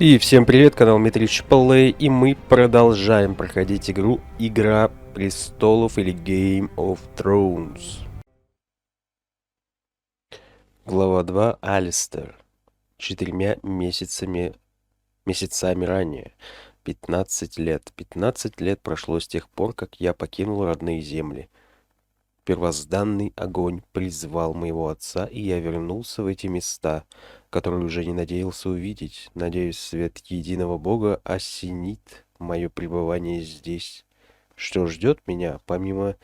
И всем привет, канал MitrichPlay, и мы продолжаем проходить игру Игра престолов или Game of Thrones. Глава 2. Алистер. 4 месяцами ранее. 15 лет. 15 лет прошло с тех пор, как я покинул родные земли. Первозданный огонь призвал моего отца, и я вернулся в эти места, которые уже не надеялся увидеть. Надеюсь, свет единого Бога осенит мое пребывание здесь. Что ждет меня, помимо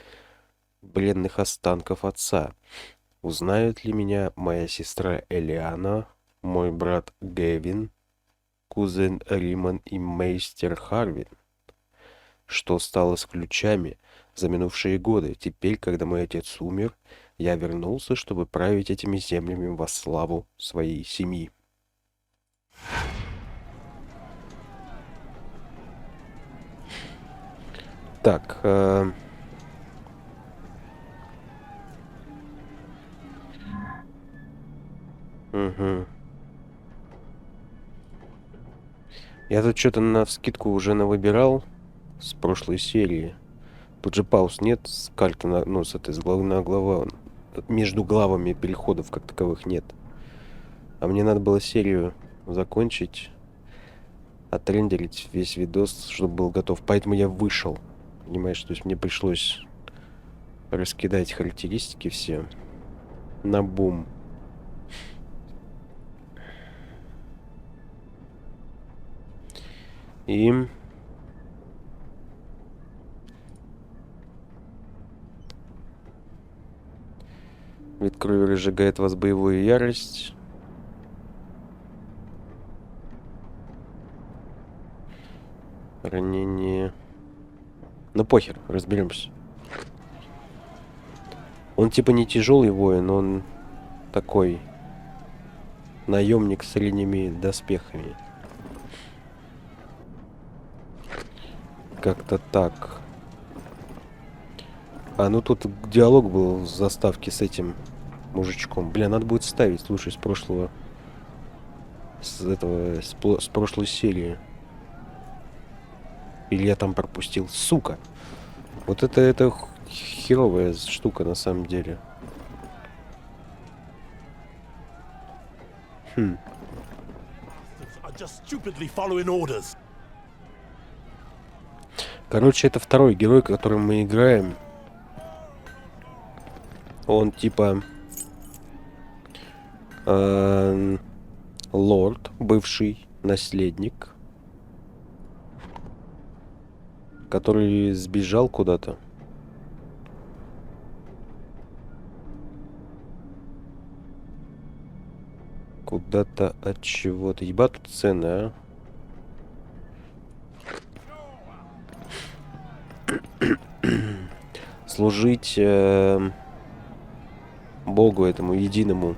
бледных останков отца? Узнают ли меня моя сестра Элиана, мой брат Гэвин, кузен Риман и мейстер Харвин? Что стало с ключами за минувшие годы? Теперь, когда мой отец умер, я вернулся, чтобы править этими землями во славу своей семьи. Так. Угу. Я тут что-то навскидку уже навыбирал с прошлой серии. Тут же пауз нет, с кальта на, ну, с главы на главу. Между главами переходов как таковых нет. А мне надо было серию закончить, отрендерить весь видос, чтобы был готов. Поэтому я вышел. Понимаешь, то есть мне пришлось раскидать характеристики все на бум. И вид крови разжигает вас боевую ярость. Ранение. Ну похер, разберемся. Он типа не тяжелый воин, он такой наемник с средними доспехами. Как-то так. А, ну тут диалог был в заставке с этим мужичком. Бля, надо будет ставить, слушай, с прошлого... С прошлой серии. Или я там пропустил. Сука! Вот это херовая штука на самом деле. Короче, это второй герой, которым мы играем. Он типа лорд, бывший наследник, который сбежал куда-то. Куда-то от чего-то. Ебать тут цены, а? Служить Богу этому единому,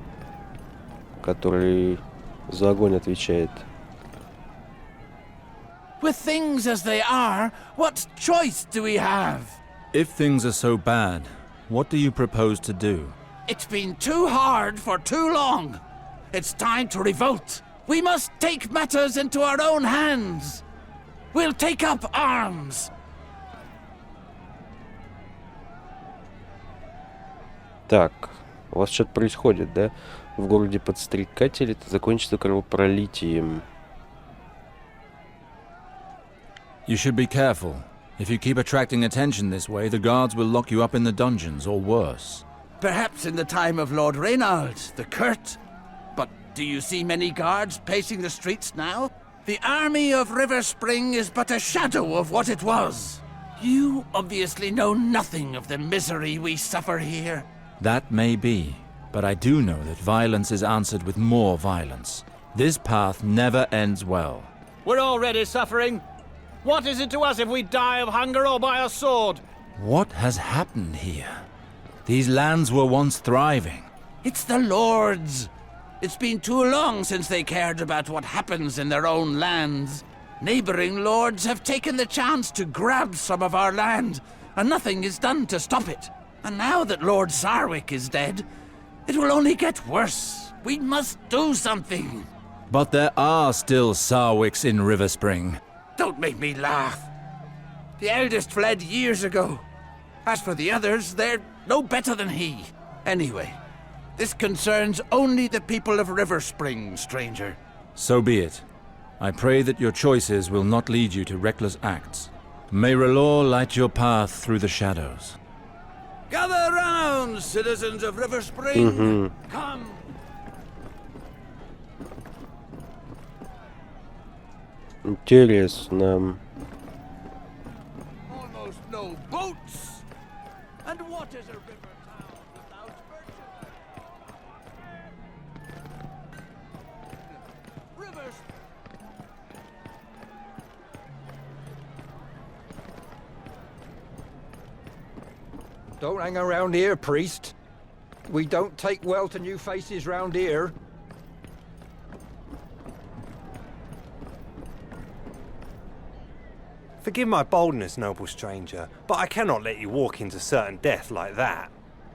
который за огонь отвечает. With things as they are, what choice do we have? If things are so bad, what do you propose to do? It's been too hard for too long. It's time to revolt. We must take matters into our own hands. We'll take up arms. Так, у вас что-то происходит, да? В городе подстрекатель, это закончится кровопролитием. You should be careful. If you keep attracting attention this way, the guards will lock you up in the dungeons, or worse. Perhaps in the time of Lord Reynald, the Curt. But do you see many guards pacing the streets now? The army of River Spring is but a shadow of what it was. You obviously know nothing of the misery we suffer here. That may be, but I do know that violence is answered with more violence. This path never ends well. We're already suffering. What is it to us if we die of hunger or by a sword? What has happened here? These lands were once thriving. It's the Lords. It's been too long since they cared about what happens in their own lands. Neighboring lords have taken the chance to grab some of our land, and nothing is done to stop it. And now that Lord Sarwick is dead, it will only get worse. We must do something. But there are still Sarwicks in River Spring. Don't make me laugh. The eldest fled years ago. As for the others, they're no better than he. Anyway, this concerns only the people of River Spring, stranger. So be it. I pray that your choices will not lead you to reckless acts. May R'hllor light your path through the shadows. Gather round, citizens of River Spring. Come. Интересно. Almost no boats. And what is a river town without merchants? Rivers. Don't hang around here, priest. We don't take well to new faces round here. Forgive my boldness, noble stranger, but I cannot let you walk into certain death like that.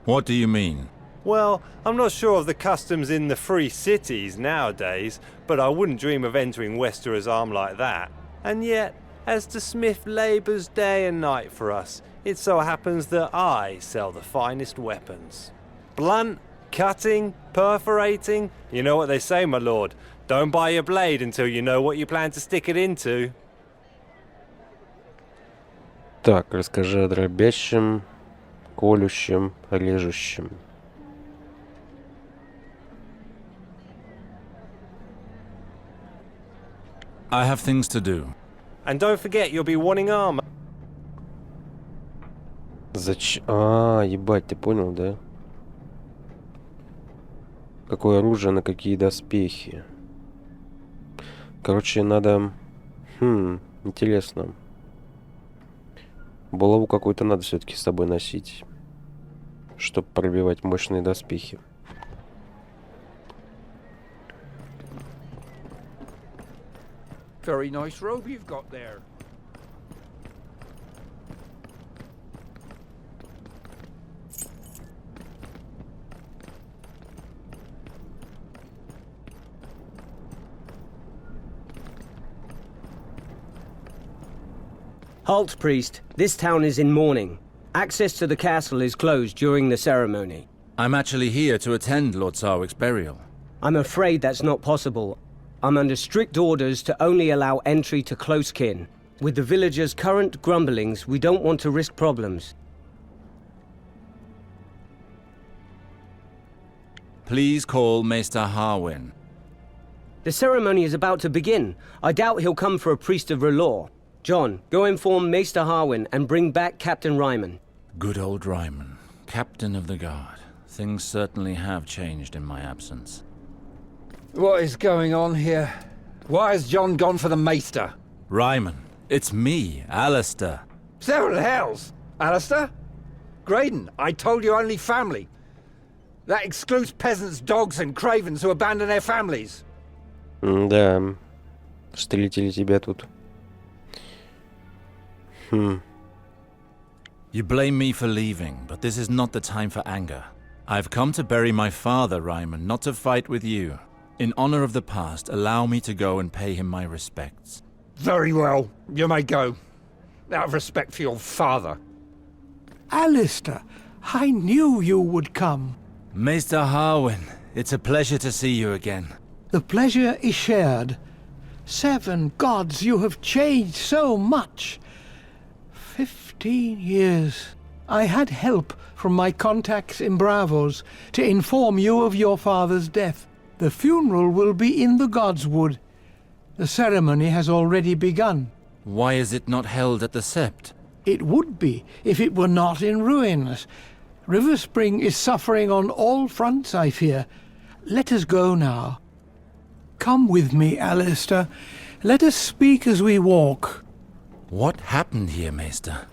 What do you mean? Well, I'm not sure of the customs in the free cities nowadays, but I wouldn't dream of entering Westerer's arm like that. And yet, as the smith labours day and night for us, it so happens that I sell the finest weapons. Blunt, cutting, perforating. You know what they say, my lord. Don't buy your blade until you know what you plan to stick it into. Так, расскажи о дробящем, колющем, режущем. I have things to do. And don't forget, you'll be wanting armor. Зачем? А, ебать, ты понял, да? Какое оружие на какие доспехи. Короче, надо... интересно. Булаву какую-то надо все-таки с собой носить, чтобы пробивать мощные доспехи. Very nice robe you've got there. Halt, priest. This town is in mourning. Access to the castle is closed during the ceremony. I'm actually here to attend Lord Sarwick's burial. I'm afraid that's not possible. I'm under strict orders to only allow entry to close kin. With the villagers' current grumblings, we don't want to risk problems. Please call Maester Harwin. The ceremony is about to begin. I doubt he'll come for a priest of R'hllor. John, go inform Maester Harwin and bring back Captain Ryman. Good old Ryman, captain of the guard. Things certainly have changed in my absence. What is going on here? Why has John gone for the maester? Ryman, it's me, Alistair. Several hells! Alistair? Graydon, I told you only family. That excludes peasants, dogs and cravens who abandon their families. Да, встретили тебя тут. You blame me for leaving, but this is not the time for anger. I've come to bury my father, Ryman, not to fight with you. In honor of the past, allow me to go and pay him my respects. Very well, you may go. Out of respect for your father. Alistair, I knew you would come. Maester Harwin, it's a pleasure to see you again. The pleasure is shared. 7 gods, you have changed so much. 15 years. I had help from my contacts in Bravos to inform you of your father's death. The funeral will be in the Godswood. The ceremony has already begun. Why is it not held at the Sept? It would be if it were not in ruins. River Spring is suffering on all fronts, I fear. Let us go now. Come with me, Alistair. Let us speak as we walk. What happened here, Maester?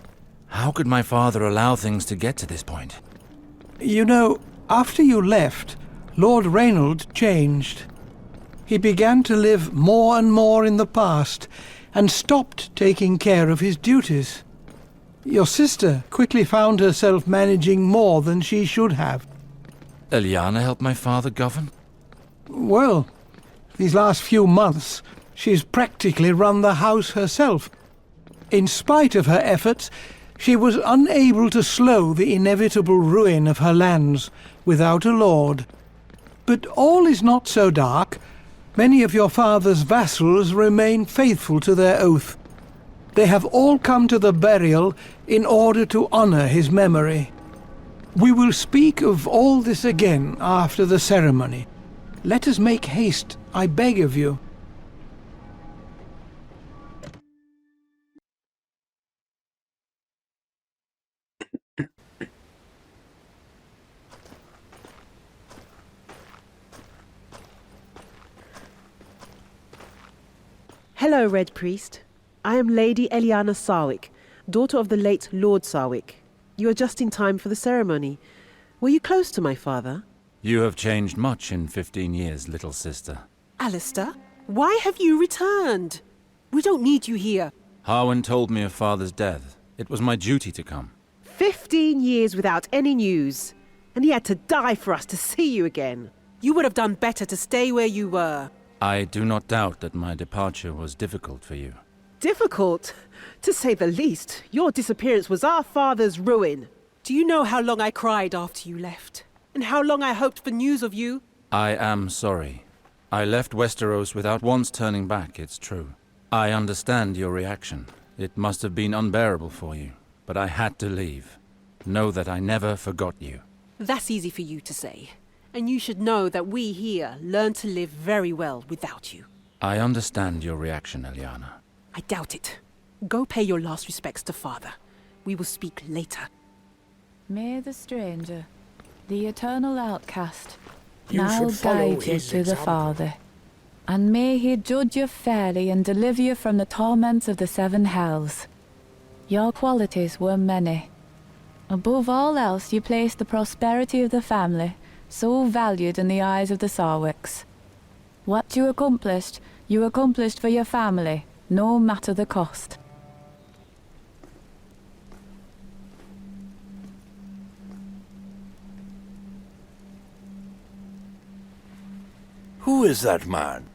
How could my father allow things to get to this point? You know, after you left, Lord Reynald changed. He began to live more and more in the past, and stopped taking care of his duties. Your sister quickly found herself managing more than she should have. Eliana helped my father govern? Well, These last few months, she's practically run the house herself. In spite of her efforts, she was unable to slow the inevitable ruin of her lands without a lord. But all is not so dark. Many of your father's vassals remain faithful to their oath. They have all come to the burial in order to honor his memory. We will speak of all this again after the ceremony. Let us make haste, I beg of you. Hello, Red Priest. I am Lady Eliana Sarwick, daughter of the late Lord Sarwick. You are just in time for the ceremony. Were you close to my father? You have changed much in 15 years, little sister. Alistair, why have you returned? We don't need you here. Harwin told me of father's death. It was my duty to come. 15 years without any news. And he had to die for us to see you again. You would have done better to stay where you were. I do not doubt that my departure was difficult for you. Difficult? To say the least. Your disappearance was our father's ruin. Do you know how long I cried after you left? And how long I hoped for news of you? I am sorry. I left Westeros without once turning back, it's true. I understand your reaction. It must have been unbearable for you. But I had to leave. Know that I never forgot you. That's easy for you to say. And you should know that we here learn to live very well without you. I understand your reaction, Eliana. I doubt it. Go pay your last respects to father. We will speak later. May the stranger, the eternal outcast, You now should follow guide you his to the example. Father. And may he judge you fairly and deliver you from the torments of the seven hells. Your qualities were many. Above all else, you placed the prosperity of the family, so valued in the eyes of the Sarwicks. What you accomplished for your family, no matter the cost. Who is that man?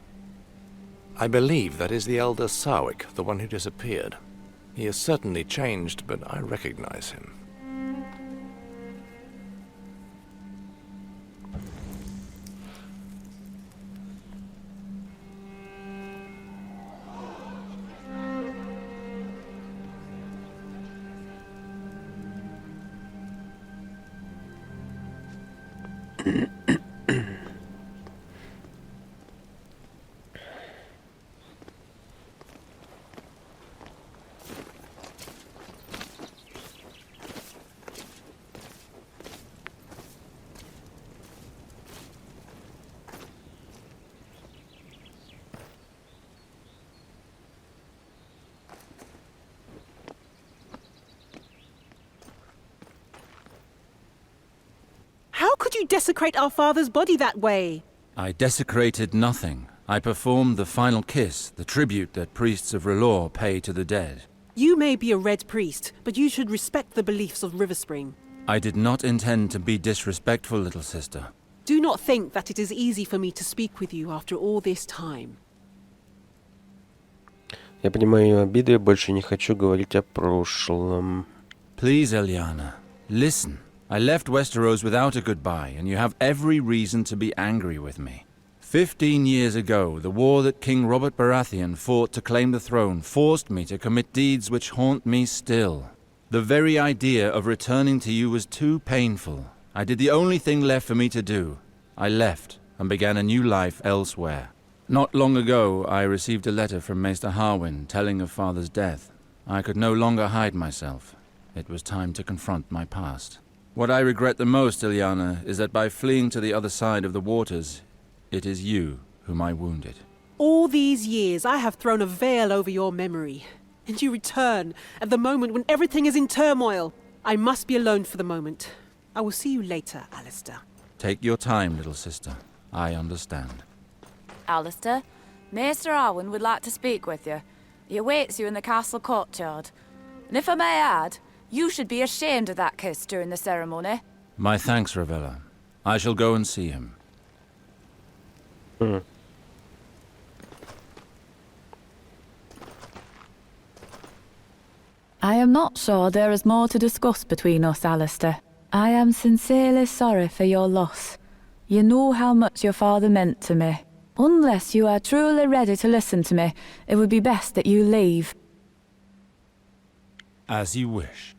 I believe that is the elder Sarwick, the one who disappeared. He has certainly changed, but I recognize him. How could you desecrate our father's body that way? I desecrated nothing. I performed the final kiss, the tribute that priests of R'hllor pay to the dead. You may be a Red Priest, but you should respect the beliefs of Riverspring. I did not intend to be disrespectful, little sister. Do not think that it is easy for me to speak with you after all this time. Я понимаю ее обиды, я больше не хочу говорить о прошлом. Please, Eliana, listen. I left Westeros without a goodbye, and you have every reason to be angry with me. 15 years ago, the war that King Robert Baratheon fought to claim the throne forced me to commit deeds which haunt me still. The very idea of returning to you was too painful. I did the only thing left for me to do. I left and began a new life elsewhere. Not long ago, I received a letter from Maester Harwin telling of father's death. I could no longer hide myself. It was time to confront my past. What I regret the most, Eliana, is that by fleeing to the other side of the waters, it is you whom I wounded. All these years I have thrown a veil over your memory, and you return at the moment when everything is in turmoil. I must be alone for the moment. I will see you later, Alistair. Take your time, little sister. I understand. Alistair, Maester Harwin would like to speak with you. He awaits you in the castle courtyard. And if I may add, you should be ashamed of that kiss during the ceremony. My thanks, Ravella. I shall go and see him. I am not sure there is more to discuss between us, Alistair. I am sincerely sorry for your loss. You know how much your father meant to me. Unless you are truly ready to listen to me, it would be best that you leave. As you wish.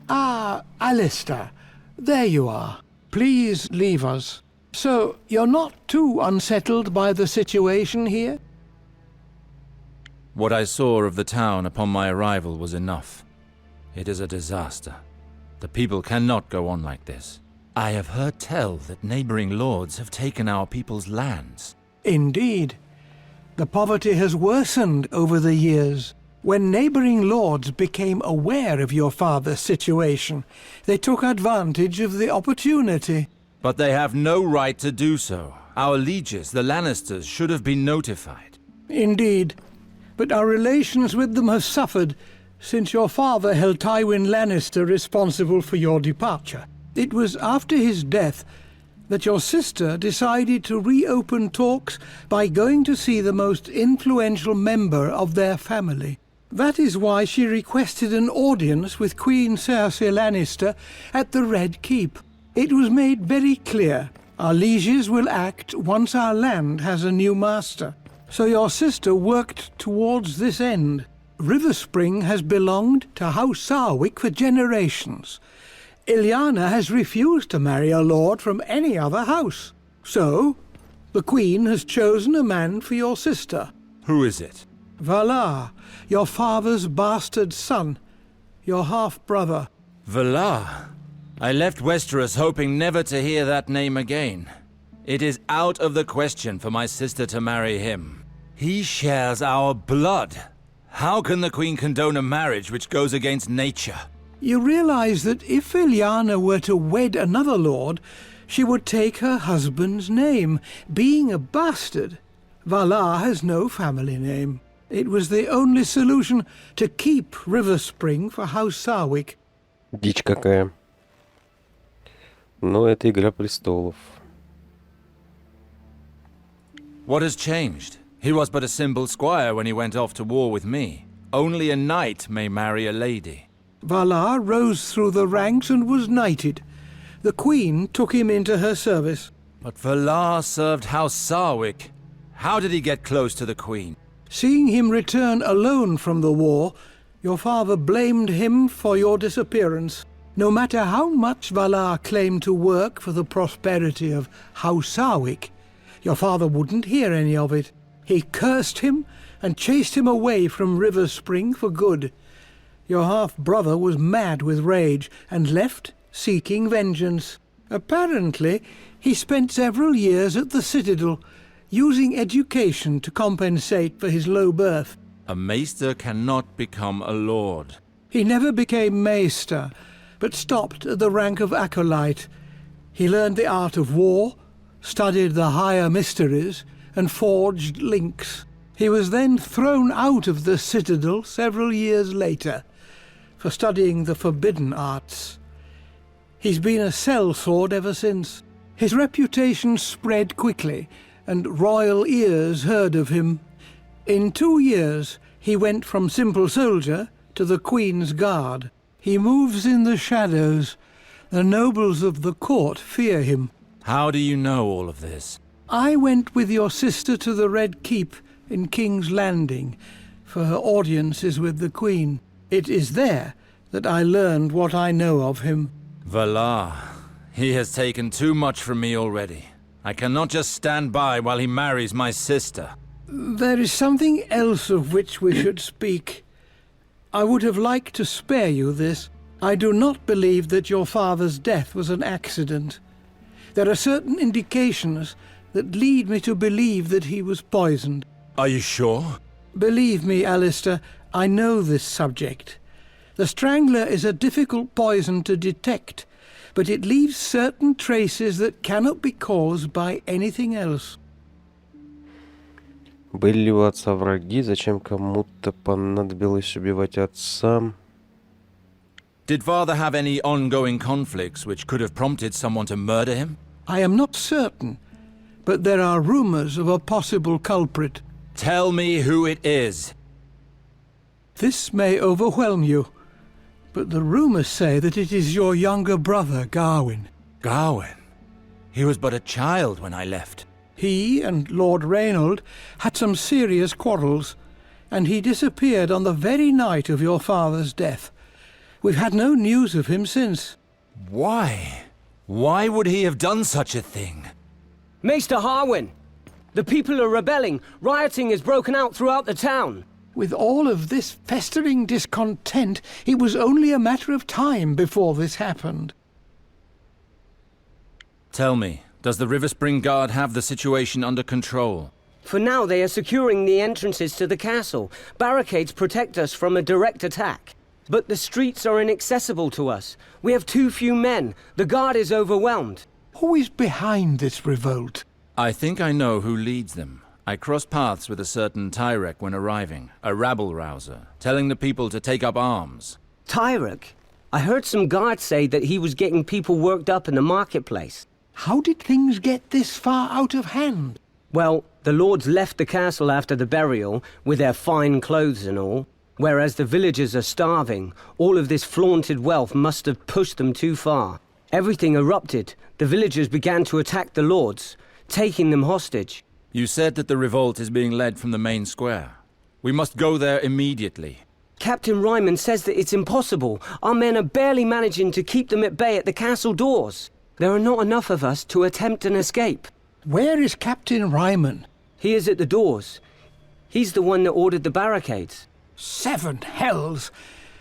Ah, Alistair, there you are. Please leave us. So, you're not too unsettled by the situation here? What I saw of the town upon my arrival was enough. It is a disaster. The people cannot go on like this. I have heard tell that neighboring lords have taken our people's lands. Indeed. The poverty has worsened over the years. When neighboring lords became aware of your father's situation, they took advantage of the opportunity. But they have no right to do so. Our lieges, the Lannisters, should have been notified. Indeed. But our relations with them have suffered since your father held Tywin Lannister responsible for your departure. It was after his death that your sister decided to reopen talks by going to see the most influential member of their family. That is why she requested an audience with Queen Cersei Lannister at the Red Keep. It was made very clear our lieges will act once our land has a new master. So your sister worked towards this end. Riverspring has belonged to House Sarwick for generations. Ilyana has refused to marry a lord from any other house. So, the Queen has chosen a man for your sister. Who is it? Valar, your father's bastard son, your half-brother. Valar? I left Westeros hoping never to hear that name again. It is out of the question for my sister to marry him. He shares our blood. How can the Queen condone a marriage which goes against nature? You realize that if Ilyana were to wed another lord, she would take her husband's name. Being a bastard, Valar has no family name. It was the only solution to keep Riverspring for House Sarwick. Дичь какая. Но это Игра престолов. What has changed? He was but a simple squire when he went off to war with me. Only a knight may marry a lady. Valar rose through the ranks and was knighted. The Queen took him into her service. But Valar served House Sarwick. How did he get close to the Queen? Seeing him return alone from the war, your father blamed him for your disappearance. No matter how much Valar claimed to work for the prosperity of House Sarwick, your father wouldn't hear any of it. He cursed him and chased him away from Riverspring for good. Your half-brother was mad with rage and left seeking vengeance. Apparently, he spent several years at the Citadel, using education to compensate for his low birth. A maester cannot become a lord. He never became maester, but stopped at the rank of acolyte. He learned the art of war, studied the higher mysteries, and forged links. He was then thrown out of the Citadel several years later for studying the forbidden arts. He's been a sellsword ever since. His reputation spread quickly, and royal ears heard of him. In 2 years, he went from simple soldier to the Queen's Guard. He moves in the shadows. The nobles of the court fear him. How do you know all of this? I went with your sister to the Red Keep in King's Landing, for her audiences with the Queen. It is there that I learned what I know of him. Valar. He has taken too much from me already. I cannot just stand by while he marries my sister. There is something else of which we should speak. I would have liked to spare you this. I do not believe that your father's death was an accident. There are certain indications that lead me to believe that he was poisoned. Are you sure? Believe me, Alistair, I know this subject. The Strangler is a difficult poison to detect, but it leaves certain traces that cannot be caused by anything else. Были ли у отца враги? Зачем кому-то понадобилось убивать отца? Did father have any ongoing conflicts which could have prompted someone to murder him? I am not certain, but there are rumors of a possible culprit. Tell me who it is. This may overwhelm you, but the rumors say that it is your younger brother, Gawain. Gawain? He was but a child when I left. He and Lord Reynold had some serious quarrels, and he disappeared on the very night of your father's death. We've had no news of him since. Why? Why would he have done such a thing? Maester Harwin! The people are rebelling. Rioting has broken out throughout the town. With all of this festering discontent, it was only a matter of time before this happened. Tell me, does the River Spring Guard have the situation under control? For now, they are securing the entrances to the castle. Barricades protect us from a direct attack. But the streets are inaccessible to us. We have too few men. The guard is overwhelmed. Who is behind this revolt? I think I know who leads them. I crossed paths with a certain Tyrek when arriving, a rabble-rouser, telling the people to take up arms. Tyrek? I heard some guards say that he was getting people worked up in the marketplace. How did things get this far out of hand? Well, the lords left the castle after the burial, with their fine clothes and all. Whereas the villagers are starving, all of this flaunted wealth must have pushed them too far. Everything erupted. The villagers began to attack the lords, taking them hostage. You said that the revolt is being led from the main square. We must go there immediately. Captain Ryman says that it's impossible. Our men are barely managing to keep them at bay at the castle doors. There are not enough of us to attempt an escape. Where is Captain Ryman? He is at the doors. He's the one that ordered the barricades. 7 hells!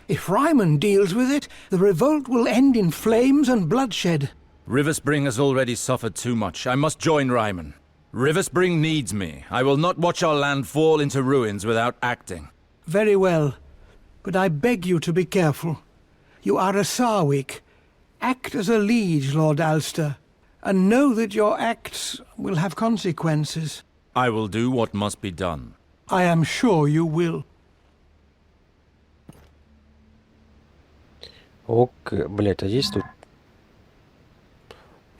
If Ryman deals with it, the revolt will end in flames and bloodshed. River Spring has already suffered too much. I must join Ryman. River Spring needs me. I will not watch our land fall into ruins without acting. Very well, but I beg you to be careful. You are a Sarwick. Act as a liege, Lord Alster, and know that your acts will have consequences. I will do what must be done. I am sure you will. Ок, блять, а есть тут...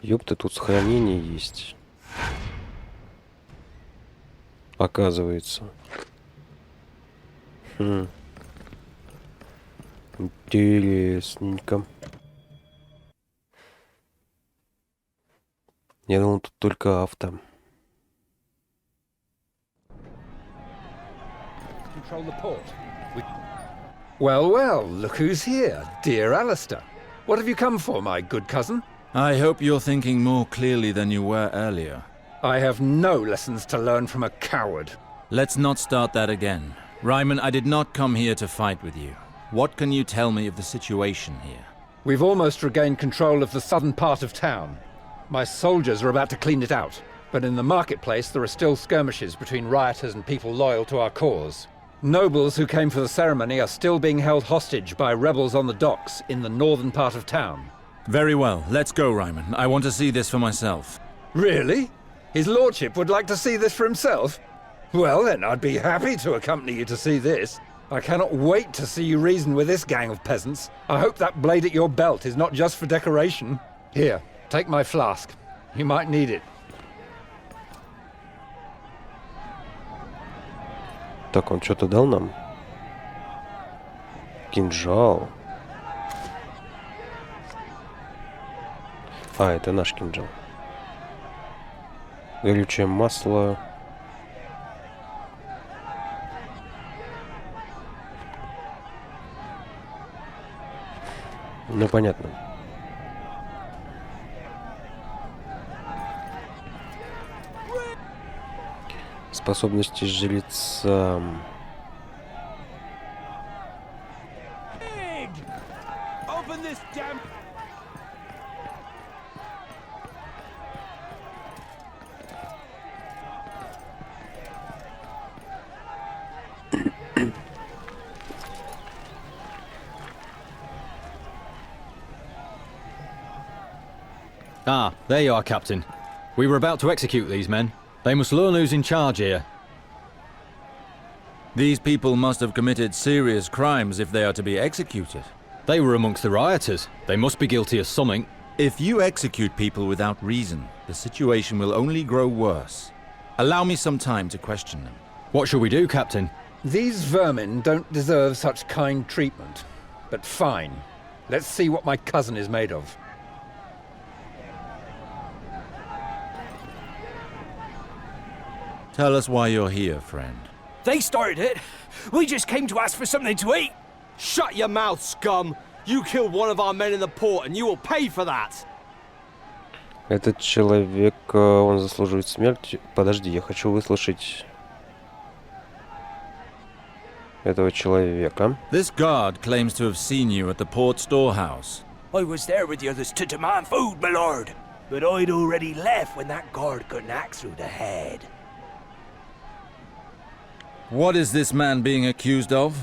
Ёпта, тут сохранение есть. Оказывается. Интересненько. Я думал, тут только авто. Control the port. Well, well, look who's here, dear Alistair. What have you come for, my good cousin? I hope you're thinking more clearly than you were earlier. I have no lessons to learn from a coward. Let's not start that again. Ryman, I did not come here to fight with you. What can you tell me of the situation here? We've almost regained control of the southern part of town. My soldiers are about to clean it out. But in the marketplace there are still skirmishes between rioters and people loyal to our cause. Nobles who came for the ceremony are still being held hostage by rebels on the docks in the northern part of town. Very well, let's go, Ryman. I want to see this for myself. Really? His lordship would like to see this for himself? Well then, I'd be happy to accompany you to see this. I cannot wait to see you reason with this gang of peasants. I hope that blade at your belt is not just for decoration. Here, take my flask. You might need it. Так, он что-то дал нам? Кинжал. А, это наш кинжал. Горючее масло. Ну, понятно. Способности жреца. Ah, there you are, Captain. We were about to execute these men. They must learn who's in charge here. These people must have committed serious crimes if they are to be executed. They were amongst the rioters. They must be guilty of something. If you execute people without reason, the situation will only grow worse. Allow me some time to question them. What shall we do, Captain? These vermin don't deserve such kind treatment. But fine. Let's see what my cousin is made of. Tell us why you're here, friend. They started it. We just came to ask for something to eat. Shut your mouth, scum. You killed one of our men in the port, and you will pay for that. Этот человек, он заслуживает смерти. Подожди, я хочу выслушать этого человека. This guard claims to have seen you at the port storehouse. I was there with the others to demand food, my lord. But I'd already left when that guard got an axe through the head. What is this man being accused of?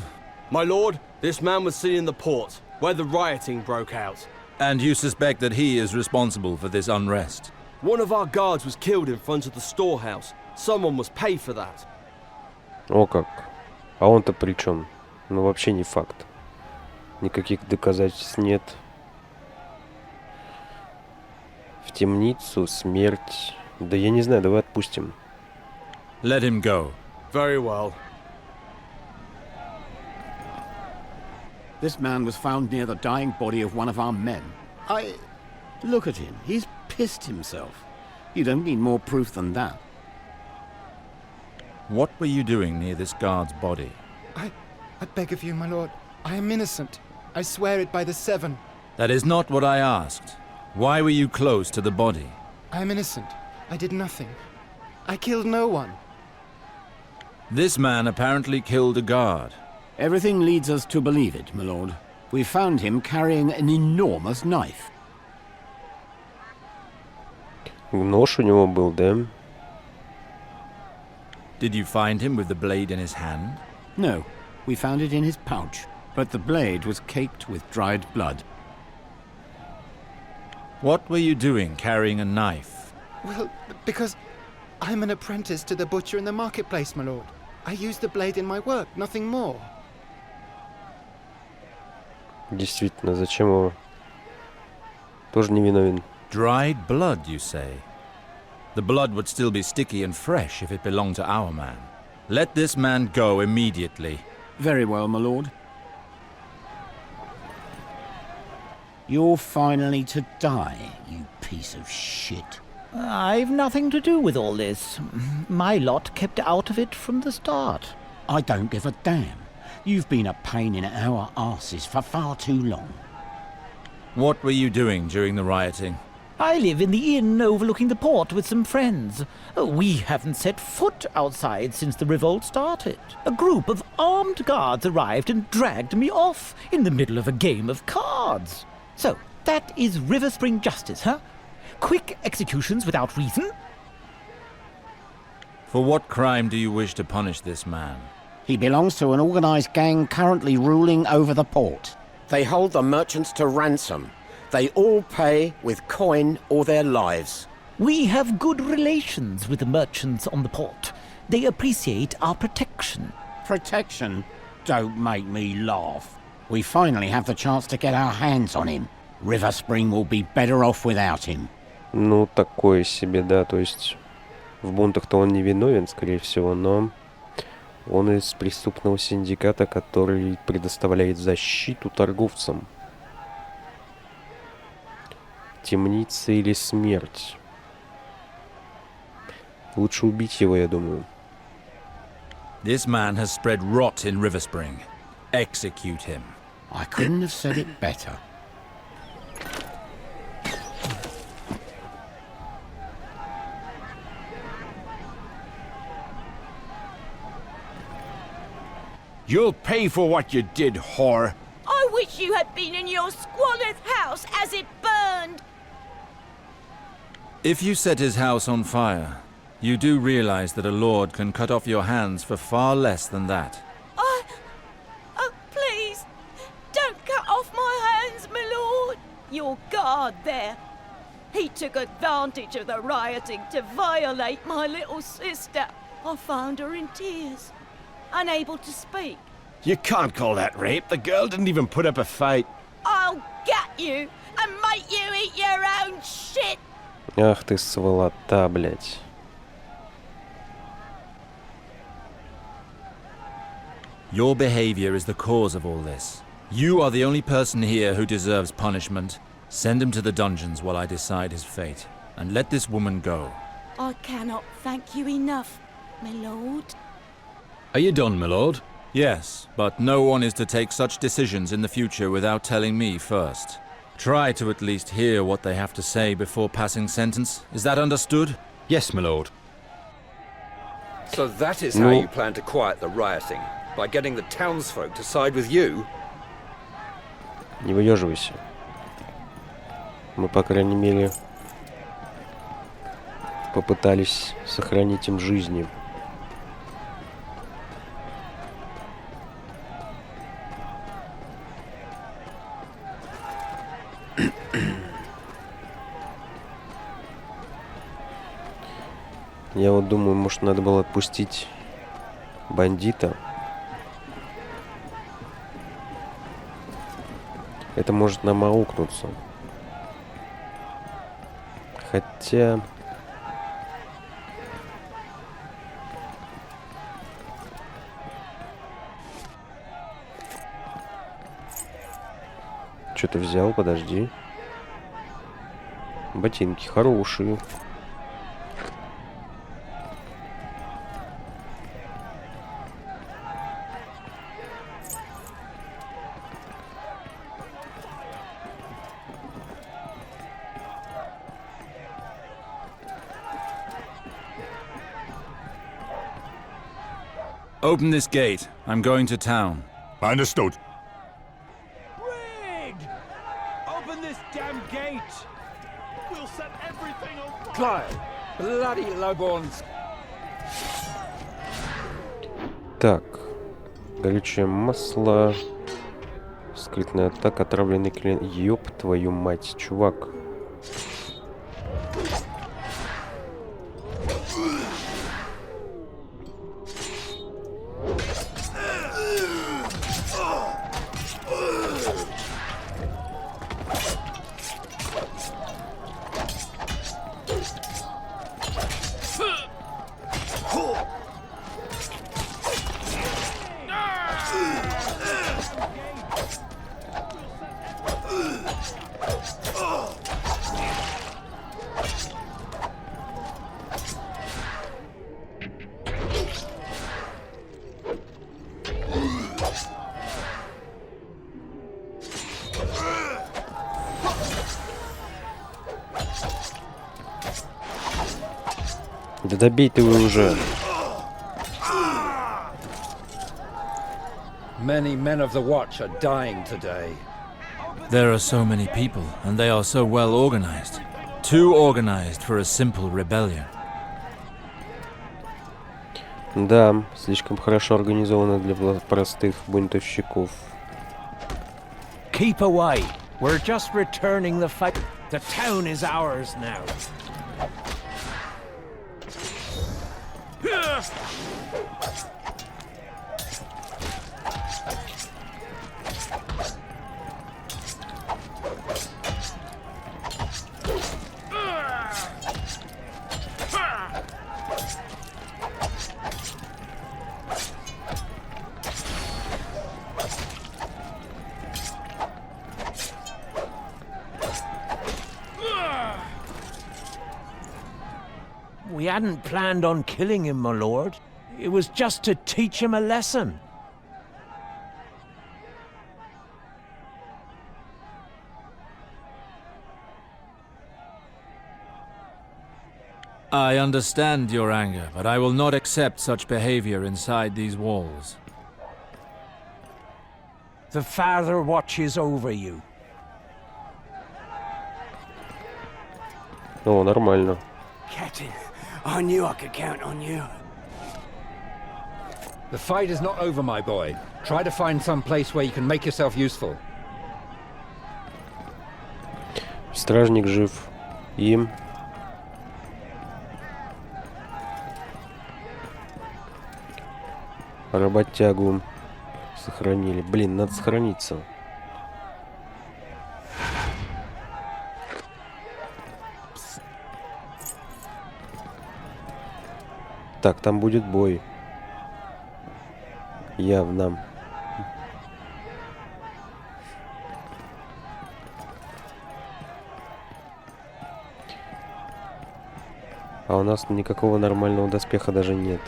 My lord, this man was seen in the port, where the rioting broke out. And you suspect that he is responsible for this unrest? One of our guards was killed in front of the storehouse. Someone must pay for that. О как. А он-то при чем? Ну вообще не факт. Никаких доказательств нет. В темницу, смерть. Да я не знаю, давай отпустим. Let him go. Very well. This man was found near the dying body of one of our men. Look at him. He's pissed himself. You don't need more proof than that. What were you doing near this guard's body? I beg of you, my lord. I am innocent. I swear it by the Seven. That is not what I asked. Why were you close to the body? I am innocent. I did nothing. I killed no one. This man apparently killed a guard. Everything leads us to believe it, my lord. We found him carrying an enormous knife. Нож у него был, да? Did you find him with the blade in his hand? No, we found it in his pouch, but the blade was caked with dried blood. What were you doing carrying a knife? Well, because I'm an apprentice to the butcher in the marketplace, my lord. I use the blade in my work, nothing more. Действительно, зачем его? Тоже невиновен. Dried blood, you say? The blood would still be sticky and fresh if it belonged to our man. Let this man go immediately. Very well, my lord. You're finally to die, you piece of shit. I've nothing to do with all this. My lot kept out of it from the start. I don't give a damn. You've been a pain in our arses for far too long. What were you doing during the rioting? I live in the inn overlooking the port with some friends. We haven't set foot outside since the revolt started. A group of armed guards arrived and dragged me off in the middle of a game of cards. So, that is River Spring justice, huh? Quick executions without reason? For what crime do you wish to punish this man? He belongs to an organized gang currently ruling over the port. They hold the merchants to ransom. They all pay with coin or their lives. We have good relations with the merchants on the port. They appreciate our protection. Protection? Don't make me laugh. We finally have the chance to get our hands on him. River Spring will be better off without him. Ну, такое себе, да, то есть в бунтах-то он не виновен, скорее всего, но он из преступного синдиката, который предоставляет защиту торговцам. Темница или смерть? Лучше убить его, я думаю. This man has spread rot in River Spring. Execute him. I couldn't have said it better. You'll pay for what you did, whore. I wish you had been in your squalid house as it burned. If you set his house on fire, you do realize that a lord can cut off your hands for far less than that. Oh, please, don't cut off my hands, my lord. Your guard there. He took advantage of the rioting to violate my little sister. I found her in tears. unable to speak. You can't call that rape. The girl didn't even put up a fight. I'll get you and make you eat your own shit. Ах ты сволота, блядь. Your behavior is the cause of all this. You are the only person here who deserves punishment. Send him to the dungeons while I decide his fate. And let this woman go. I cannot thank you enough, my lord. Are you done, my lord? Yes, but no one is to take such decisions in the future without telling me first. Try to at least hear what they have to say before passing sentence. Is that understood? Yes, my lord. So that is how you plan to quiet the rioting? By getting the townsfolk to side with you? Не выеживайся. Мы, по крайней мере, попытались сохранить им жизни. Я вот думаю, может, надо было отпустить бандита. Это может нам аукнуться. Хотя... Что ты взял? Подожди. Ботинки хорошие. Open this gate. I'm going to town. Understood. Rig! Open this damn gate! We'll set everything on fire! Clive! Bloody lowborns! Так. Горючее масло. Скрытная атака, отравленный клиент. Ёб твою мать, чувак. Да добей ты его уже. Many men of the watch are dying today. There are so many people, and they are so well organized. Too organized for a simple rebellion. Да, слишком хорошо организовано для простых бунтовщиков. Keep away. We're just returning the fight. The town is ours now. We hadn't planned on killing him, my lord. It was just to teach him a lesson. I understand your anger, but I will not accept such behavior inside these walls. The Father watches over you. О, нормально. Captain, I knew I could count on you. The fight is not over, my boy. Try to find some place where you can make yourself useful. Стражник жив. Им. Работягу сохранили. Блин, надо сохраниться. Так, там будет бой. Явно. А у нас никакого нормального доспеха даже нет.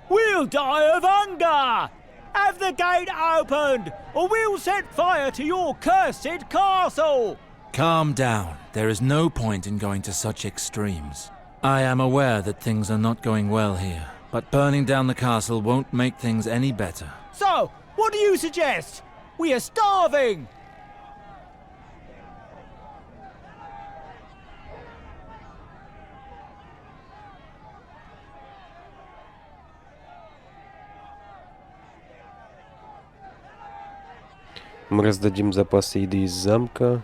We'll die of hunger! Have the gate opened, or we'll set fire to your cursed castle! Calm down. There is no point in going to such extremes. I am aware that things are not going well here, but burning down the castle won't make things any better. So, what do you suggest? We are starving! Мы раздадим запасы еды из замка.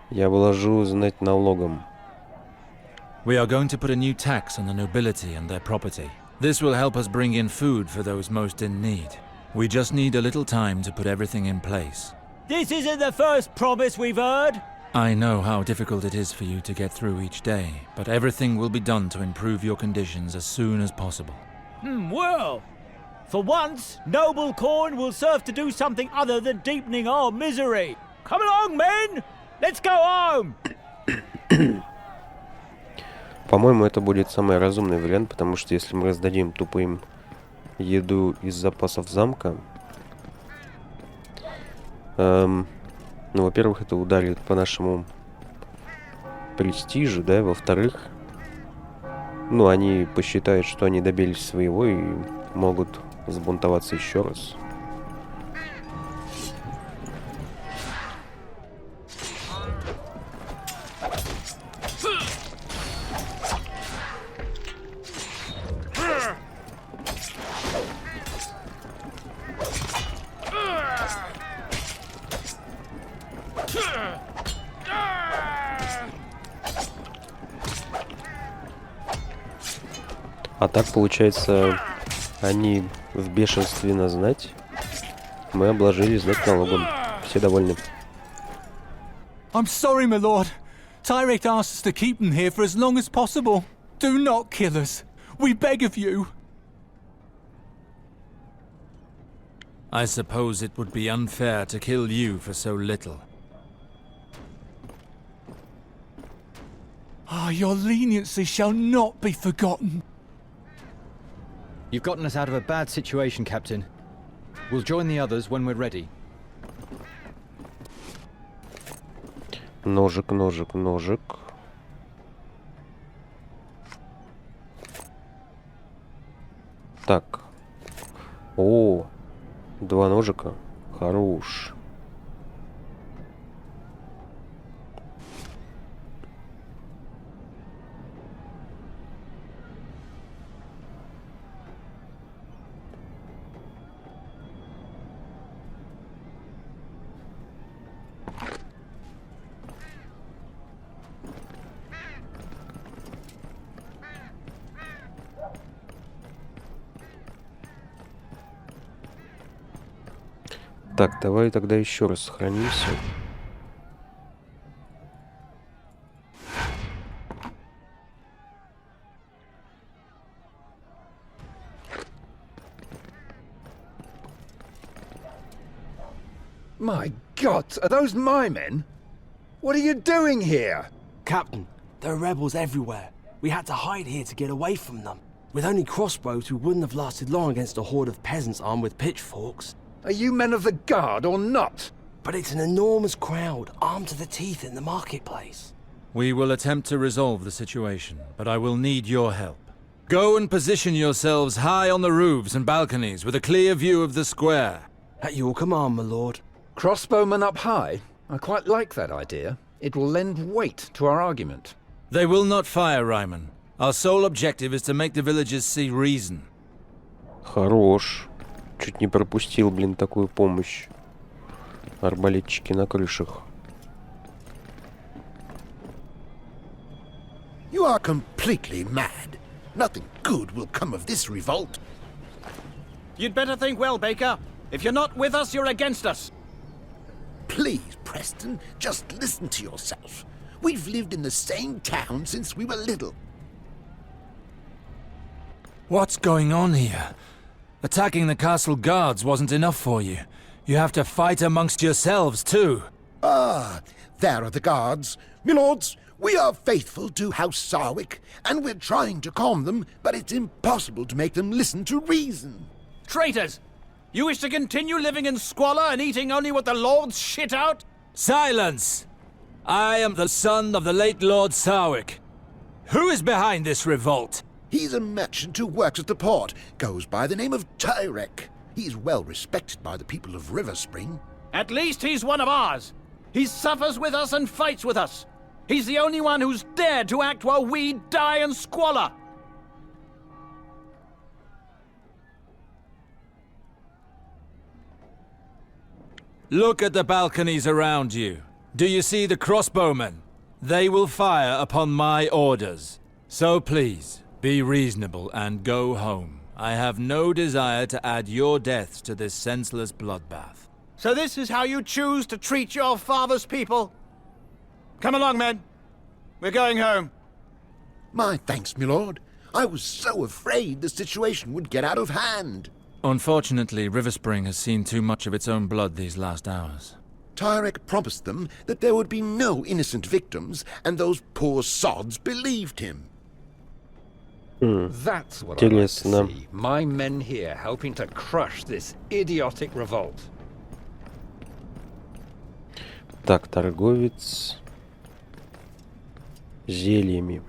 Я вложу знать налогом. We are going to put a new tax on the nobility and their property. This will help us bring in food for those most in need. We just need a little time to put everything in place. This isn't the first promise we've heard. I know how difficult it is for you to get through each day, but everything will be done to improve your conditions as soon as possible. Well, for once, noble corn will serve to do something other than deepening our misery. Come along, men! Let's go home! По-моему, это будет самый разумный вариант, потому что если мы раздадим тупо им еду из запасов замка, ну, во-первых, это ударит по нашему престижу, да, во-вторых, ну, они посчитают, что они добились своего и могут взбунтоваться еще раз. А так, получается, они в бешенстве на знать. Мы обложили знать налогом. Все довольны. I'm sorry, my lord. Tyrek asked us to keep them here for as long as possible. Do not kill us. We beg of you. I suppose it would be unfair to kill you for so little. Your leniency shall not be forgotten. You've gotten us out of a bad situation, Captain. We'll join the others when we're ready. Ножик, ножик, ножик. Так. О, 2 ножика. Хорош. Так, давай тогда еще раз сохранимся. My God, are those my men? What are you doing here? Captain, there are rebels everywhere. We had to hide here to get away from them. With only crossbows, we wouldn't have lasted long against a horde of peasants armed with pitchforks. Are you men of the guard or not? But it's an enormous crowd, armed to the teeth in the marketplace. We will attempt to resolve the situation, but I will need your help. Go and position yourselves high on the roofs and balconies with a clear view of the square. At your command, my lord. Crossbowmen up high? I quite like that idea. It will lend weight to our argument. They will not fire, Ryman. Our sole objective is to make the villagers see reason. Хорош. Чуть не пропустил, блин, такую помощь. Арбалетчики на крышах. are completely mad. Nothing good will come of this revolt. You'd better think well, Baker. If you're not with us, you're against us. Please, Preston, just listen to yourself. We've lived in the same town since we were little. What's going on here? Attacking the castle guards wasn't enough for you. You have to fight amongst yourselves, too. Ah, there are the guards. Milords, we are faithful to House Sarwick, and we're trying to calm them, but it's impossible to make them listen to reason. Traitors! You wish to continue living in squalor and eating only what the lords shit out? Silence! I am the son of the late Lord Sarwick. Who is behind this revolt? He's a merchant who works at the port, goes by the name of Tyrek. He's well respected by the people of River Spring. At least he's one of ours. He suffers with us and fights with us. He's the only one who's dared to act while we die in squalor. Look at the balconies around you. Do you see the crossbowmen? They will fire upon my orders. So please, be reasonable and go home. I have no desire to add your deaths to this senseless bloodbath. So this is how you choose to treat your father's people? Come along, men. We're going home. My thanks, milord. I was so afraid the situation would get out of hand. Unfortunately, River Spring has seen too much of its own blood these last hours. Tyrek promised them that there would be no innocent victims, and those poor sods believed him. That's what I like to see. My men here helping to crush this idiotic revolt. Так, торговец зельями.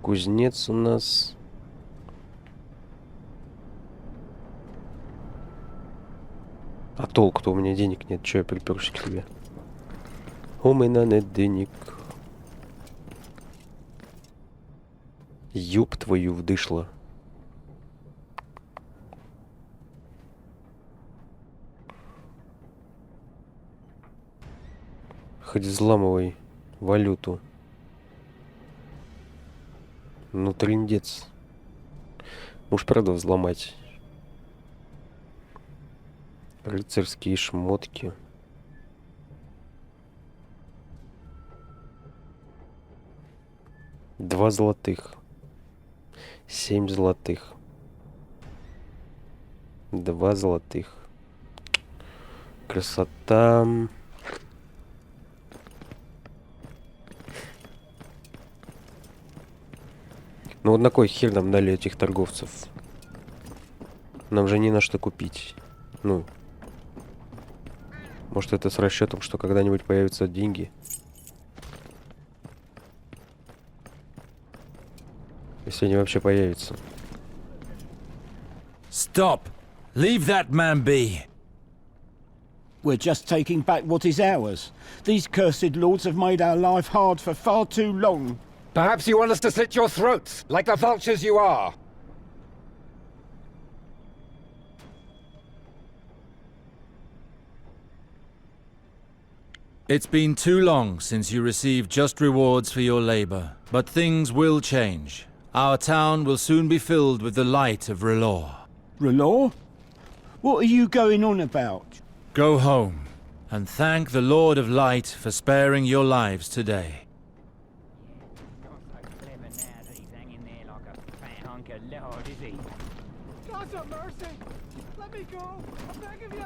Кузнец у нас. А толку-то у меня денег нет, чё я припёрся к тебе? У меня нет денег. Ёб твою вдышло. Хоть взламывай валюту. Ну, трындец. Уж правда взломать. Рыцарские шмотки. Два золотых. 7 золотых. 2 золотых. Красота. Ну вот на кой хер нам дали этих торговцев? Нам же не на что купить. Ну. Может, это с расчетом, что когда-нибудь появятся деньги? Если они вообще появятся. Stop! Leave that man be! We're just taking back what is ours. These cursed lords have made our life hard for far too long. Perhaps you want us to slit your throats, like the vultures you are. It's been too long since you received just rewards for your labor, but things will change. Our town will soon be filled with the light of R'hllor. R'hllor? What are you going on about? Go home, and thank the Lord of Light for sparing your lives today. God's a mercy! Let me go! I beg of you!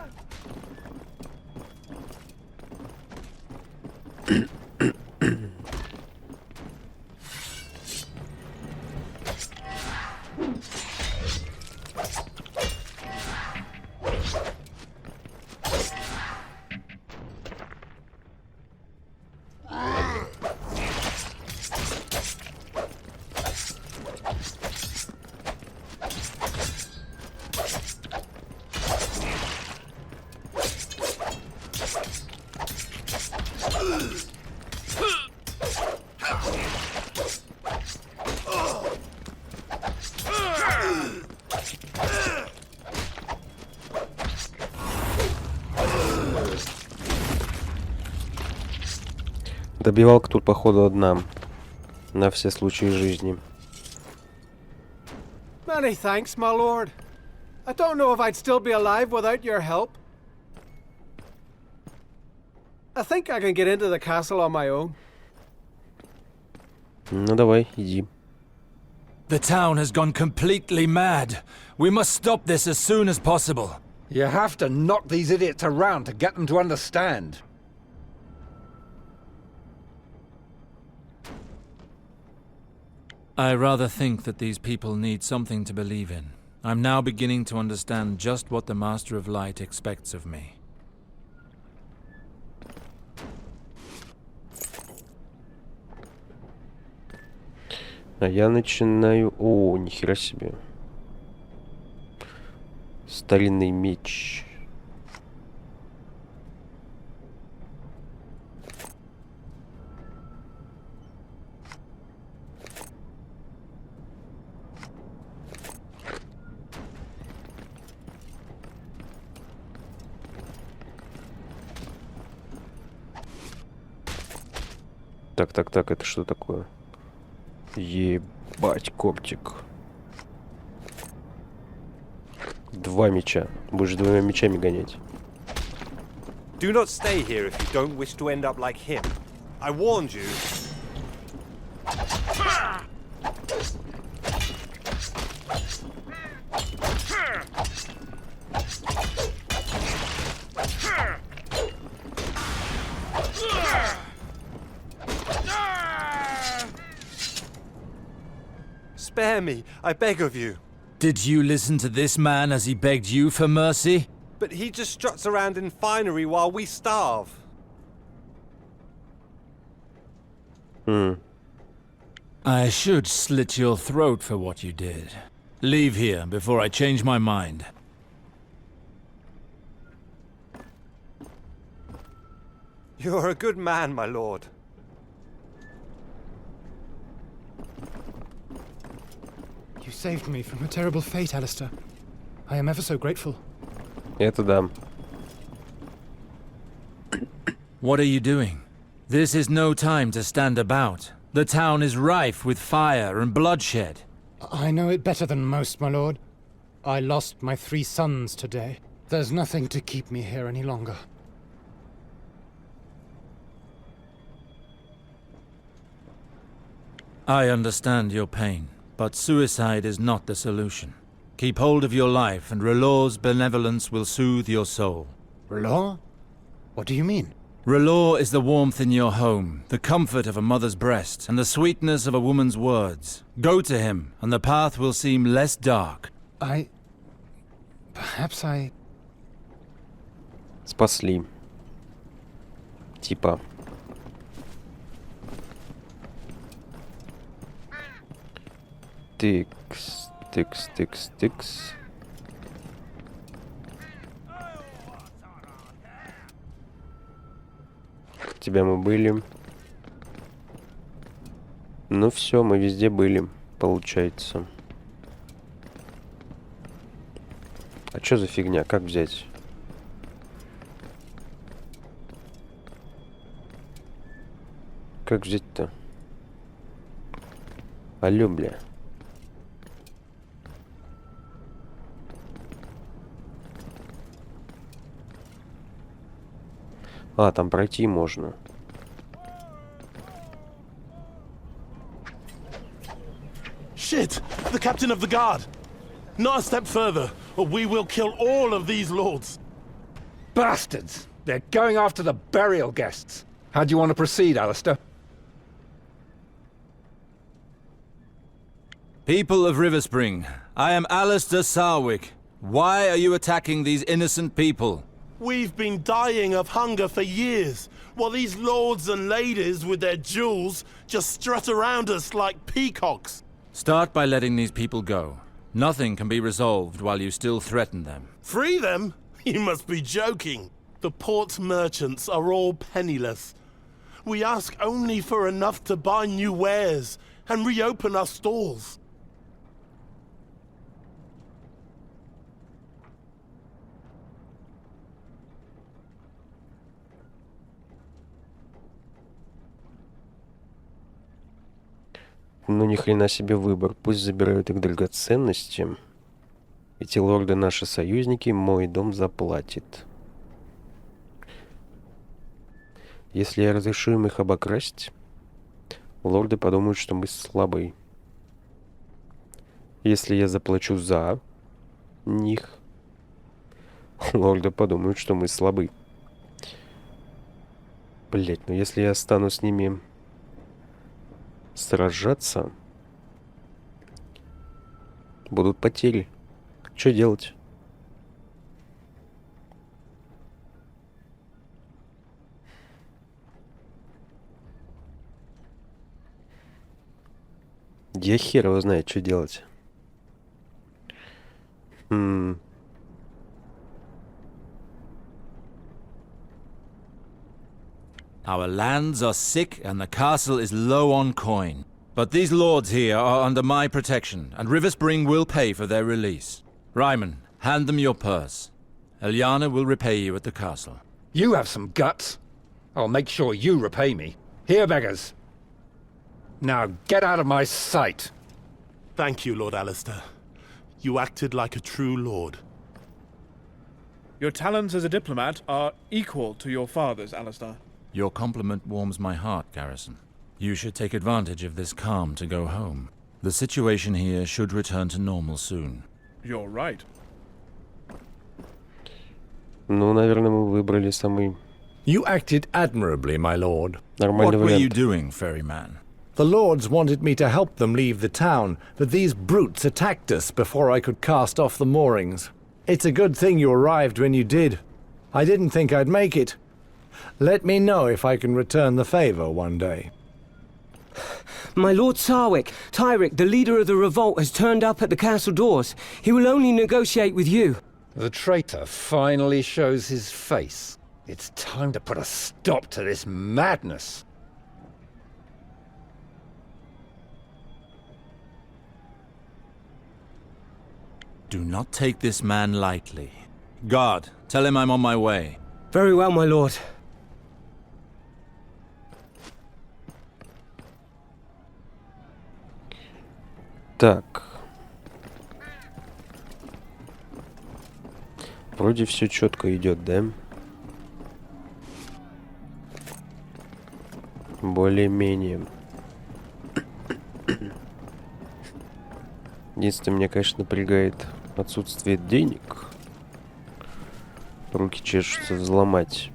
Добивалка тут, походу, одна. На все случаи жизни. Many thanks, my lord. I don't know if I'd still be alive without your help. I think I can get into the castle on my own. Ну давай, иди. The town has gone completely mad. We must stop this as soon as possible. You have to knock these idiots around to get them to understand. I rather think that these people need something to believe in. I'm now beginning to understand just what the Master of Light expects of me. А я начинаю... О, нихера себе. Старинный меч. Так, это что такое? Ебать, коптик. 2 меча. Будешь 2 мечами гонять. Do not stay here if you don't wish to end up like him. I warned you. Spare me, I beg of you. Did you listen to this man as he begged you for mercy? But he just struts around in finery while we starve. I should slit your throat for what you did. Leave here before I change my mind. You're a good man, my lord. You saved me from a terrible fate, Alistair. I am ever so grateful. Это да. What are you doing? This is no time to stand about. The town is rife with fire and bloodshed. I know it better than most, my lord. I lost my 3 sons today. There's nothing to keep me here any longer. I understand your pain, but suicide is not the solution. Keep hold of your life, and R'hllor's benevolence will soothe your soul. R'hllor? What do you mean? R'hllor is the warmth in your home, the comfort of a mother's breast, and the sweetness of a woman's words. Go to him, and the path will seem less dark. Perhaps I... Спасли. Типа. Тыкс, тыкс, тыкс, тыкс. Тебя мы были. Ну все, мы везде были, получается. А чё за фигня? Как взять? Как взять-то? Алло, бля. А, там пройти можно. Shit! The captain of the guard! Not a step further, or we will kill all of these lords! Bastards! They're going after the burial guests. How do you want to proceed, Alistair? People of Riverspring, I am Alistair Sarwick. Why are you attacking these innocent people? We've been dying of hunger for years, while these lords and ladies with their jewels just strut around us like peacocks. Start by letting these people go. Nothing can be resolved while you still threaten them. Free them? You must be joking. The port's merchants are all penniless. We ask only for enough to buy new wares and reopen our stalls. Ну ни хрена себе выбор. Пусть забирают их драгоценности. Эти лорды наши союзники, мой дом заплатит. Если я разрешу им их обокрасть, лорды подумают, что мы слабые. Если я заплачу за них, лорды подумают, что мы слабы. Блять, ну если я стану с ними сражаться, будут потери. Что делать? Я хер его знает, что делать. Our lands are sick and the castle is low on coin. But these lords here are under my protection, and Riverspring will pay for their release. Ryman, hand them your purse. Eliana will repay you at the castle. You have some guts. I'll make sure you repay me. Here, beggars. Now get out of my sight. Thank you, Lord Alistair. You acted like a true lord. Your talents as a diplomat are equal to your father's, Alistair. Your compliment warms my heart, Garrison. You should take advantage of this calm to go home. The situation here should return to normal soon. You're right. Ну, наверное, мы выбрали самый... You acted admirably, my lord. Нормальный What were you вариант. doing, ferryman? The lords wanted me to help them leave the town, but these brutes attacked us before I could cast off the moorings. It's a good thing you arrived when you did. I didn't think I'd make it. Let me know if I can return the favor one day. My Lord Sarwick, Tyrick, the leader of the revolt, has turned up at the castle doors. He will only negotiate with you. The traitor finally shows his face. It's time to put a stop to this madness. Do not take this man lightly. Guard, tell him I'm on my way. Very well, my lord. Так. Вроде все четко идет, да? Более-менее. Единственное, меня, конечно, напрягает отсутствие денег. Руки чешутся взломать.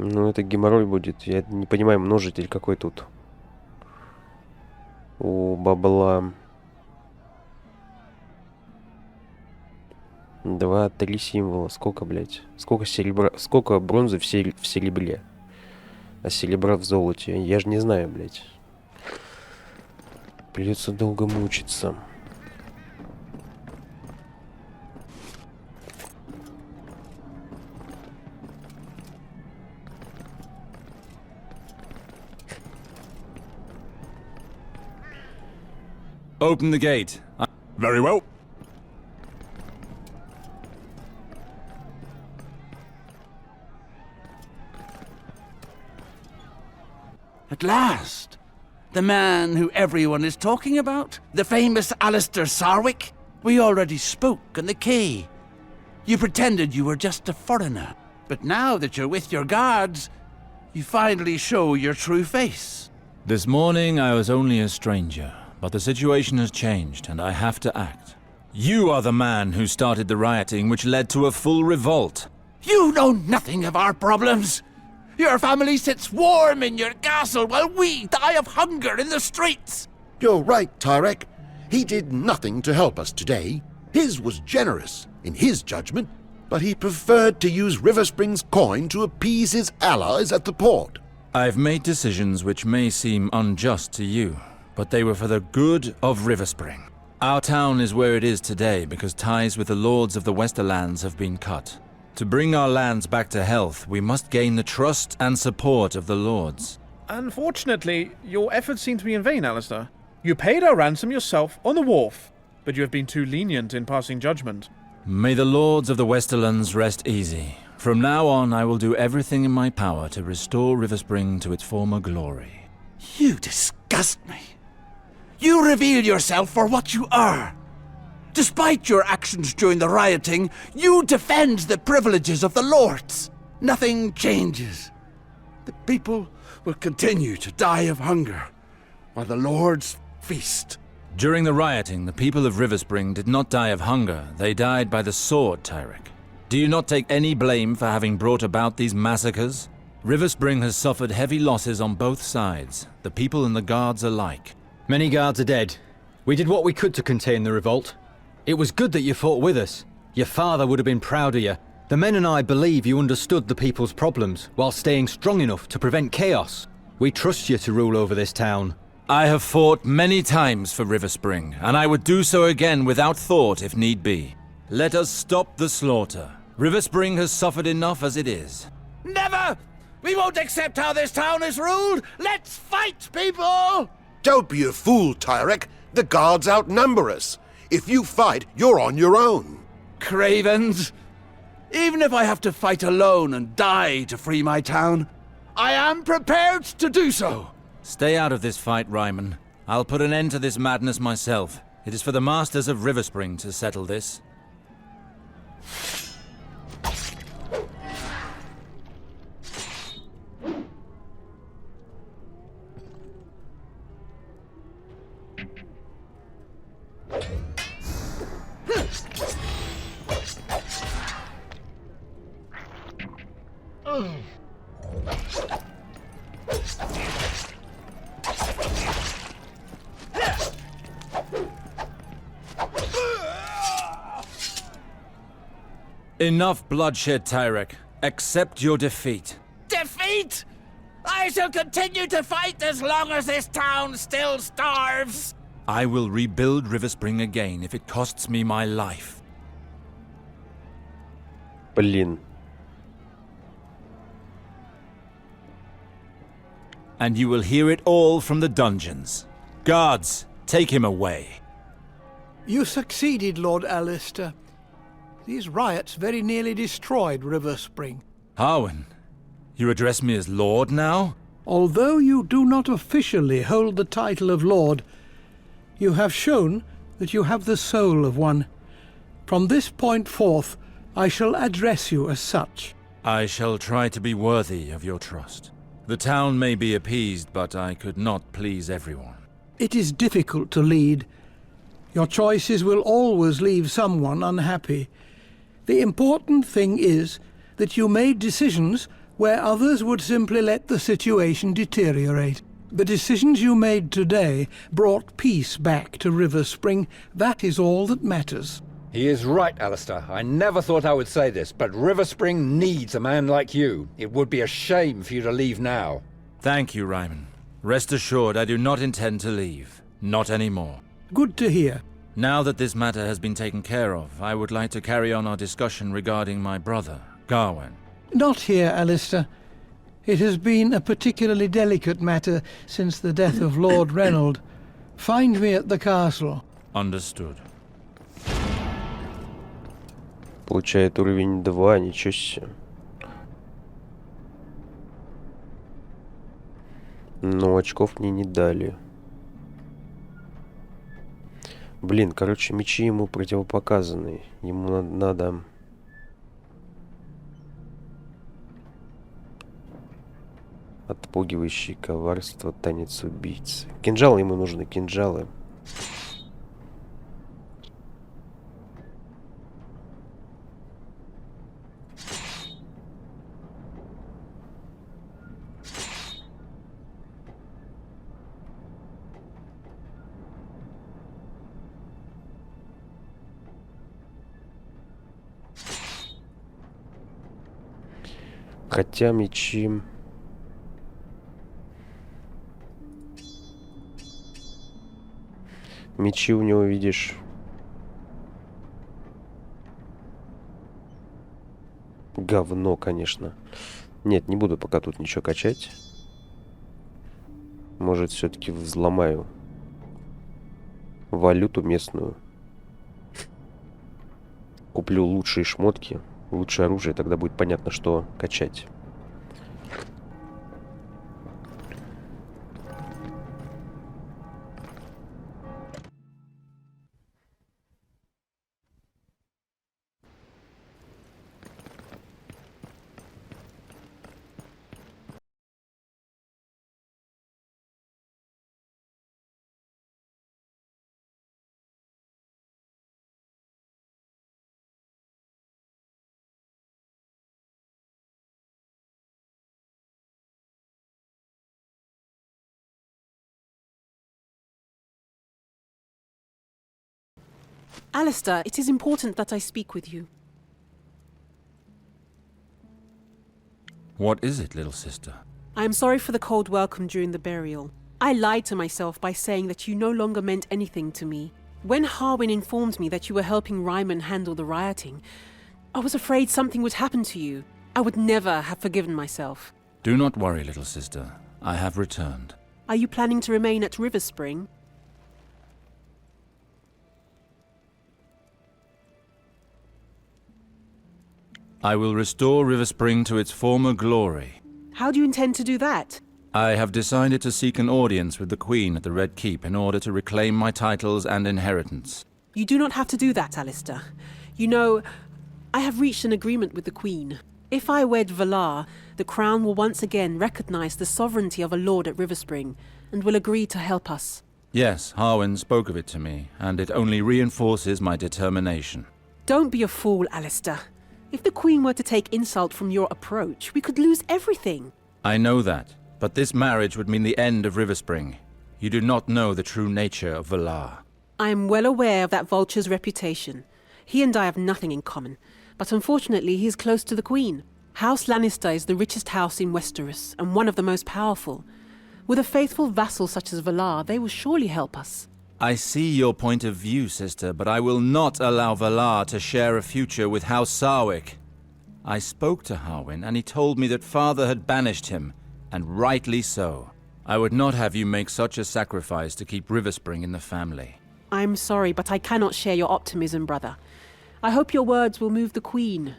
Ну, это геморрой будет. Я не понимаю, множитель какой тут. У бабла. 2-3 символа. Сколько, блядь? Сколько серебра? Сколько бронзы в серебре? А серебра в золоте? Я же не знаю, блядь. Придется долго мучиться. Open the gate. Very well. At last! The man who everyone is talking about? The famous Alistair Sarwick? We already spoke on the quay. You pretended you were just a foreigner. But now that you're with your guards, you finally show your true face. This morning I was only a stranger, but the situation has changed and I have to act. You are the man who started the rioting which led to a full revolt. You know nothing of our problems! Your family sits warm in your castle while we die of hunger in the streets! You're right, Tyrek. He did nothing to help us today. His was generous, in his judgment, but he preferred to use River Spring's coin to appease his allies at the port. I've made decisions which may seem unjust to you, but they were for the good of River Spring. Our town is where it is today because ties with the lords of the Westerlands have been cut. To bring our lands back to health, we must gain the trust and support of the lords. Unfortunately, your efforts seem to be in vain, Alistair. You paid our ransom yourself on the wharf, but you have been too lenient in passing judgment. May the lords of the Westerlands rest easy. From now on, I will do everything in my power to restore River Spring to its former glory. You disgust me. You reveal yourself for what you are. Despite your actions during the rioting, you defend the privileges of the lords. Nothing changes. The people will continue to die of hunger, while the lords feast. During the rioting, the people of River Spring did not die of hunger. They died by the sword, Tyrek. Do you not take any blame for having brought about these massacres? River Spring has suffered heavy losses on both sides, the people and the guards alike. Many guards are dead. We did what we could to contain the revolt. It was good that you fought with us. Your father would have been proud of you. The men and I believe you understood the people's problems, while staying strong enough to prevent chaos. We trust you to rule over this town. I have fought many times for River Spring, and I would do so again without thought if need be. Let us stop the slaughter. River Spring has suffered enough as it is. Never! We won't accept how this town is ruled! Let's fight, people! Don't be a fool, Tyrek. The guards outnumber us. If you fight, you're on your own. Cravens! Even if I have to fight alone and die to free my town, I am prepared to do so! Stay out of this fight, Ryman. I'll put an end to this madness myself. It is for the masters of River Spring to settle this. Enough bloodshed, Tyrek. Accept your defeat. Defeat? I shall continue to fight as long as this town still starves! I will rebuild River Spring again if it costs me my life. Блин. And you will hear it all from the dungeons. Guards, take him away. You succeeded, Lord Alistair. These riots very nearly destroyed River Spring. Harwin, you address me as Lord now? Although you do not officially hold the title of Lord, you have shown that you have the soul of one. From this point forth, I shall address you as such. I shall try to be worthy of your trust. The town may be appeased, but I could not please everyone. It is difficult to lead. Your choices will always leave someone unhappy. The important thing is that you made decisions where others would simply let the situation deteriorate. The decisions you made today brought peace back to River Spring. That is all that matters. He is right, Alistair. I never thought I would say this, but River Spring needs a man like you. It would be a shame for you to leave now. Thank you, Ryman. Rest assured, I do not intend to leave. Not anymore. Good to hear. Now that this matter has been taken care of, I would like to carry on our discussion regarding my brother, Gawain. Not here, Alistair. It has been a particularly delicate matter since the death of Lord Reynold. Find me at the castle. Understood. Получает уровень 2, ничего себе. Но очков мне не дали. Блин, короче, мечи ему противопоказаны. Ему надо... Отпугивающий коварство, танец убийцы. Кинжалы ему нужны, кинжалы. Хотя мечи... Мечи у него, видишь... Говно, конечно. Нет, не буду пока тут ничего качать. Может, все-таки взломаю валюту местную. Куплю лучшие шмотки, лучшее оружие, тогда будет понятно, что качать. Alistair, it is important that I speak with you. What is it, little sister? I am sorry for the cold welcome during the burial. I lied to myself by saying that you no longer meant anything to me. When Harwin informed me that you were helping Ryman handle the rioting, I was afraid something would happen to you. I would never have forgiven myself. Do not worry, little sister. I have returned. Are you planning to remain at River Spring? I will restore River Spring to its former glory. How do you intend to do that? I have decided to seek an audience with the Queen at the Red Keep in order to reclaim my titles and inheritance. You do not have to do that, Alistair. You know, I have reached an agreement with the Queen. If I wed Valar, the Crown will once again recognize the sovereignty of a lord at River Spring, and will agree to help us. Yes, Harwin spoke of it to me, and it only reinforces my determination. Don't be a fool, Alistair. If the Queen were to take insult from your approach, we could lose everything. I know that, but this marriage would mean the end of River Spring. You do not know the true nature of Valar. I am well aware of that vulture's reputation. He and I have nothing in common, but unfortunately he is close to the Queen. House Lannister is the richest house in Westeros, and one of the most powerful. With a faithful vassal such as Valar, they will surely help us. I see your point of view, sister, but I will not allow Valar to share a future with House Sarwick. I spoke to Harwin, and he told me that father had banished him, and rightly so. I would not have you make such a sacrifice to keep River Spring in the family. I'm sorry, but I cannot share your optimism, brother. I hope your words will move the Queen.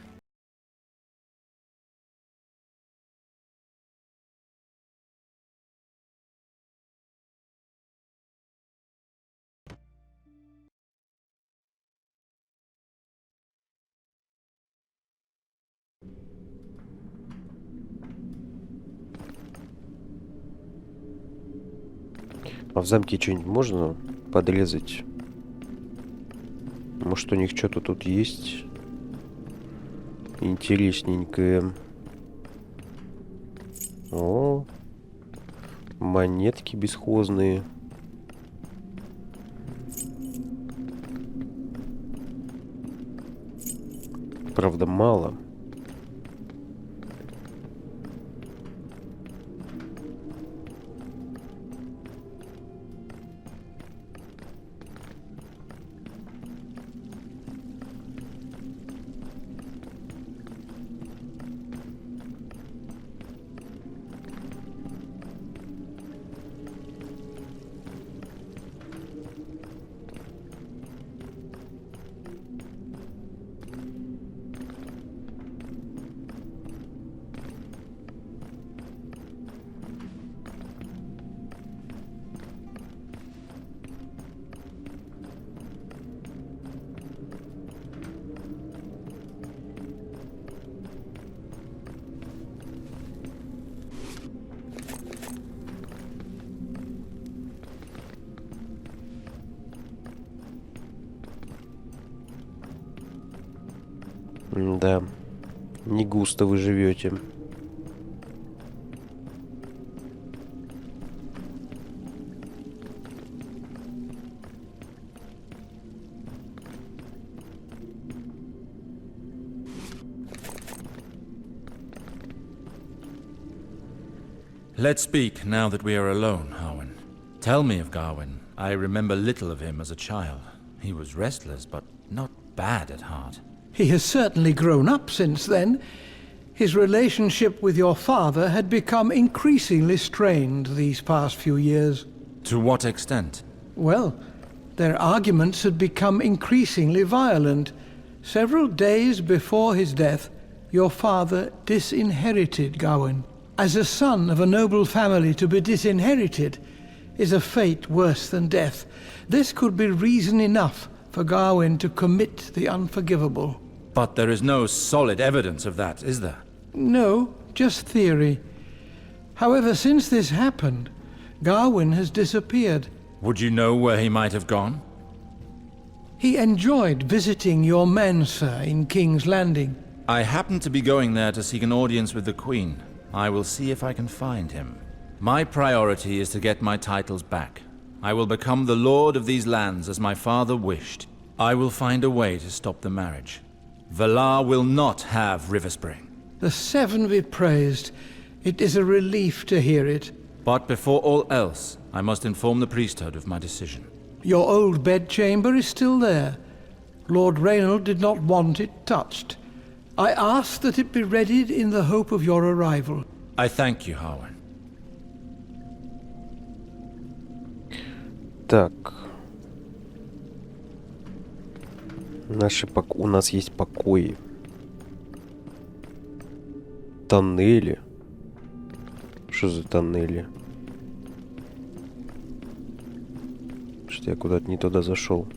А в замке что-нибудь можно подрезать? Может, у них что-то тут есть интересненькое. О, монетки бесхозные. Правда, мало. Да, не густо вы живете. Let's speak now that we are alone, Harwin. Tell me of Garwin. I remember little of him as a child. He was restless, but not bad at heart. He has certainly grown up since then. His relationship with your father had become increasingly strained these past few years. To what extent? Well, their arguments had become increasingly violent. Several days before his death, your father disinherited Gawain. As a son of a noble family, to be disinherited is a fate worse than death. This could be reason enough for Gawain to commit the unforgivable. But there is no solid evidence of that, is there? No, just theory. However, since this happened, Gawain has disappeared. Would you know where he might have gone? He enjoyed visiting your men, sir, in King's Landing. I happen to be going there to seek an audience with the Queen. I will see if I can find him. My priority is to get my titles back. I will become the lord of these lands as my father wished. I will find a way to stop the marriage. Valar will not have Riverspring. The Seven be praised. It is a relief to hear it. But before all else, I must inform the priesthood of my decision. Your old bedchamber is still there. Lord Reynald did not want it touched. I asked that it be readied in the hope of your arrival. I thank you, Harwin. Так. У нас есть покои. Тоннели. Что за тоннели? Что-то я куда-то не туда зашел.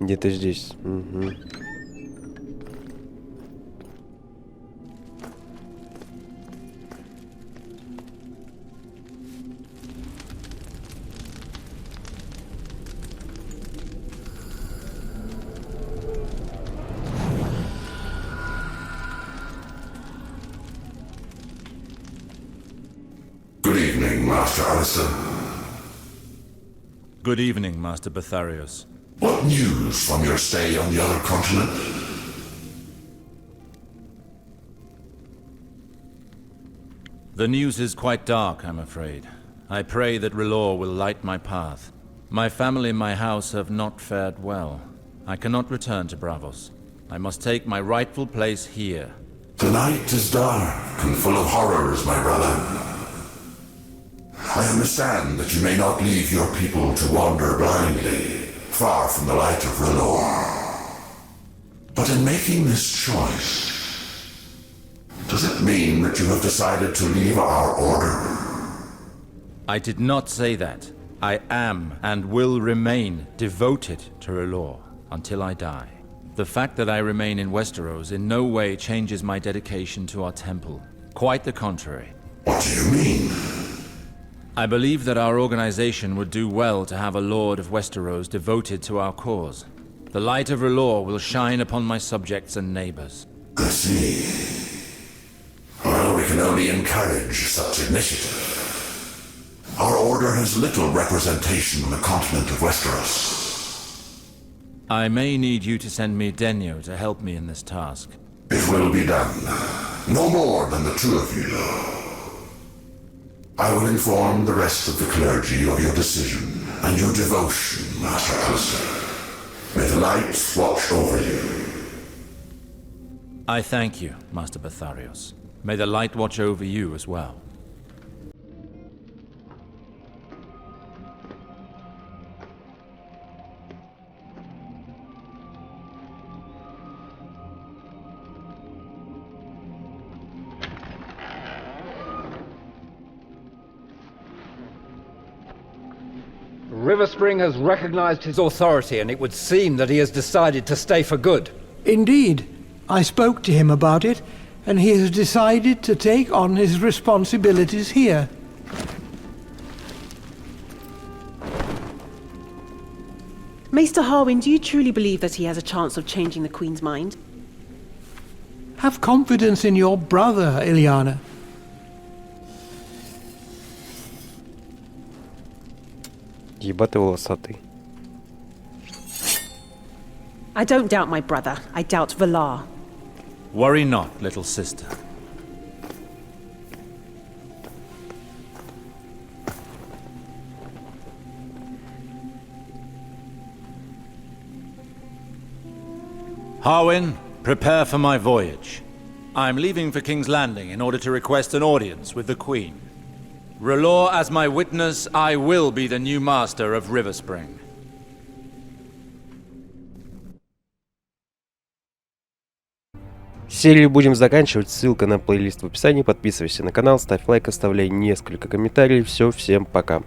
Где-то здесь. Угу. Good evening, Master Alistair. Good evening, Master Betharius. What news from your stay on the other continent? The news is quite dark, I'm afraid. I pray that R'hllor will light my path. My family and my house have not fared well. I cannot return to Braavos. I must take my rightful place here. The night is dark and full of horrors, my brother. I understand that you may not leave your people to wander blindly, far from the light of R'hllor. But in making this choice, does it mean that you have decided to leave our order? I did not say that. I am and will remain devoted to R'hllor until I die. The fact that I remain in Westeros in no way changes my dedication to our temple. Quite the contrary. What do you mean? I believe that our organization would do well to have a Lord of Westeros devoted to our cause. The light of R'hllor will shine upon my subjects and neighbors. I see. Well, we can only encourage such initiative. Our order has little representation on the continent of Westeros. I may need you to send me Denyo to help me in this task. It will be done. No more than the two of you, though. I will inform the rest of the clergy of your decision and your devotion, Master Alistair. May the light watch over you. I thank you, Master Betharius. May the light watch over you as well. Riverspring has recognized his authority, and it would seem that he has decided to stay for good. Indeed. I spoke to him about it, and he has decided to take on his responsibilities here. Maester Harwin, do you truly believe that he has a chance of changing the Queen's mind? Have confidence in your brother, Ilyana. Ебать ты волосатый. I don't doubt my brother. I doubt Valar. Worry not, little sister. Harwin, prepare for my voyage. I'm leaving for King's Landing in order to request an audience with the Queen. R'hllor as my witness, I will be the new master of Riverspring. Серию будем заканчивать. Ссылка на плейлист в описании. Подписывайся на канал, ставь лайк, оставляй несколько комментариев. Все, всем пока.